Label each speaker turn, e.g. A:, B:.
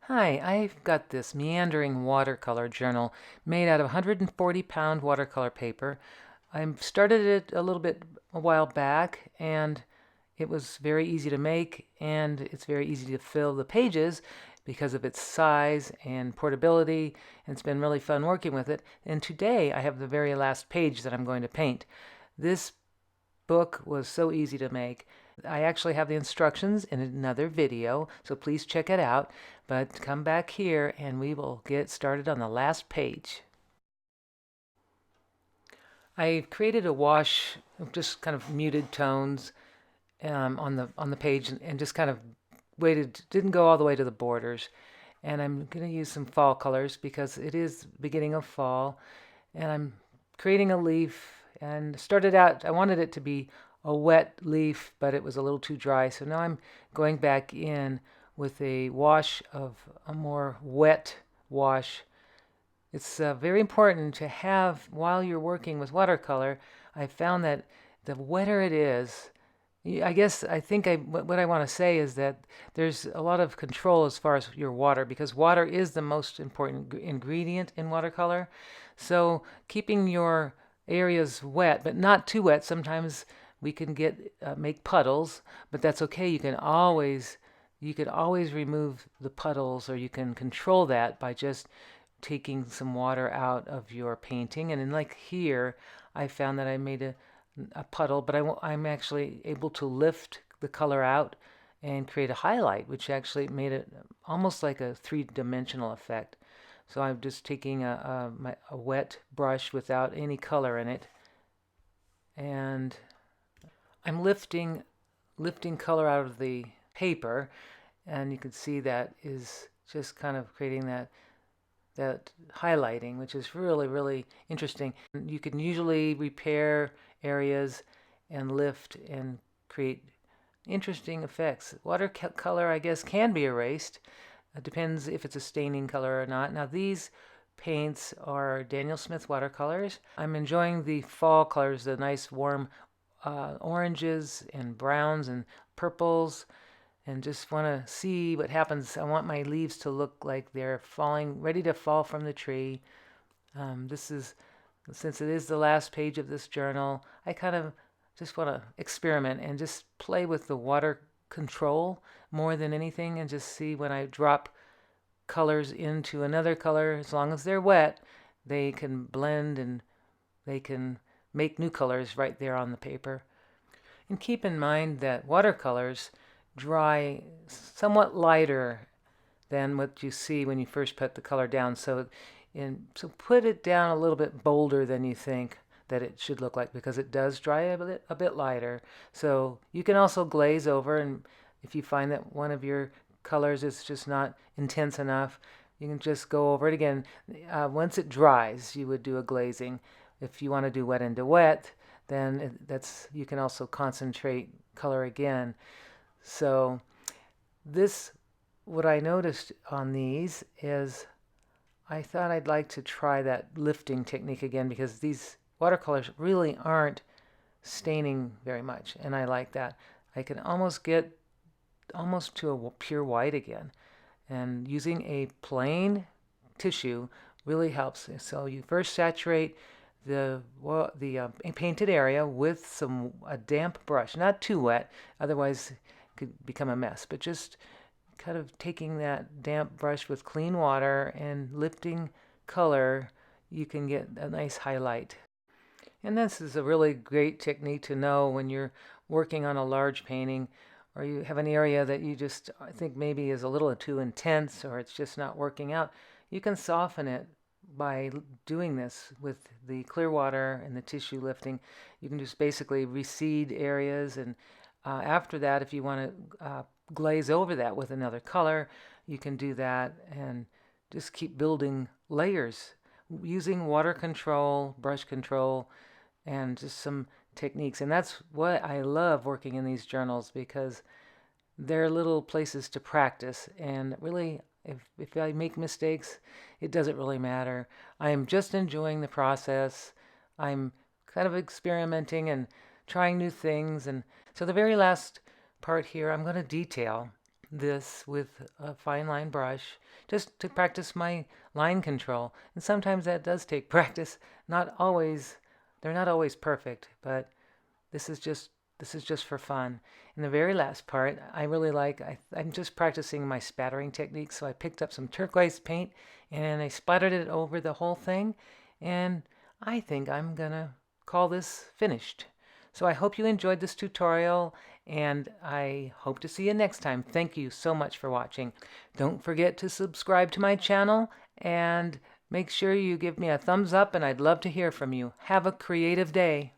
A: Hi, I've got this meandering watercolor journal made out of 140-pound watercolor paper. I started it a while back, and it was very easy to make, and it's very easy to fill the pages because of its size and portability, and it's been really fun working with it. And today I have the very last page that I'm going to paint. This book was so easy to make. I actually have the instructions in another video, so please check it out. But come back here and we will get started on the last page. I created a wash of just kind of muted tones on the page and just kind of didn't go all the way to the borders. And I'm going to use some fall colors because it is beginning of fall. And I'm creating a leaf and started out, I wanted it to be a wet leaf, but it was a little too dry. So now I'm going back in with a wash of a more wet wash. It's very important to have, while you're working with watercolor, I found that the wetter it is, what I want to say is that there's a lot of control as far as your water, because water is the most important ingredient in watercolor. So keeping your areas wet, but not too wet. Sometimes we can make puddles, but that's okay. You could always remove the puddles, or you can control that by just taking some water out of your painting. And then, like here, I found that I made a puddle, but I'm actually able to lift the color out and create a highlight, which actually made it almost like a three-dimensional effect. So I'm just taking a wet brush without any color in it, and I'm lifting color out of the paper, and you can see that is just kind of creating that highlighting, which is really, really interesting. You can usually repair areas and lift and create interesting effects. Watercolor, I guess, can be erased. It depends if it's a staining color or not. Now, these paints are Daniel Smith watercolors. I'm enjoying the fall colors, the nice warm oranges and browns and purples, and just want to see what happens. I want my leaves to look like they're falling, ready to fall from the tree. Since it is the last page of this journal, I kind of just want to experiment and just play with the water control more than anything, and just see when I drop colors into another color, as long as they're wet, they can blend and they can make new colors right there on the paper. And keep in mind that watercolors dry somewhat lighter than what you see when you first put the color down. So put it down a little bit bolder than you think that it should look like, because it does dry a bit lighter. So you can also glaze over, and if you find that one of your colors is just not intense enough, you can just go over it again. Once it dries, you would do a glazing. If you want to do wet into wet, then you can also concentrate color again. So what I noticed on these is I thought I'd like to try that lifting technique again, because these watercolors really aren't staining very much, and I like that. I can almost get to a pure white again, and using a plain tissue really helps. So you first saturate the painted area with a damp brush, not too wet, otherwise it could become a mess, but just kind of taking that damp brush with clean water and lifting color, you can get a nice highlight. And this is a really great technique to know when you're working on a large painting, or you have an area that you just think maybe is a little too intense, or it's just not working out. You can soften it by doing this with the clear water and the tissue lifting. You can just basically reseed areas, and after that, if you want to glaze over that with another color, you can do that, and just keep building layers using water control, brush control, and just some techniques. And that's what I love working in these journals, because they're little places to practice. And really, if I make mistakes, it doesn't really matter. I'm just enjoying the process. I'm kind of experimenting and trying new things. And so the very last part here, I'm going to detail. this with a fine line brush just to practice my line control. And sometimes that does take practice. Not always, they're not always perfect, but this is just for fun. And the very last part, I really like, I'm just practicing my spattering technique. So I picked up some turquoise paint and I splattered it over the whole thing. And I think I'm gonna call this finished. So I hope you enjoyed this tutorial, and I hope to see you next time. Thank you so much for watching. Don't forget to subscribe to my channel, and make sure you give me a thumbs up, and I'd love to hear from you. Have a creative day.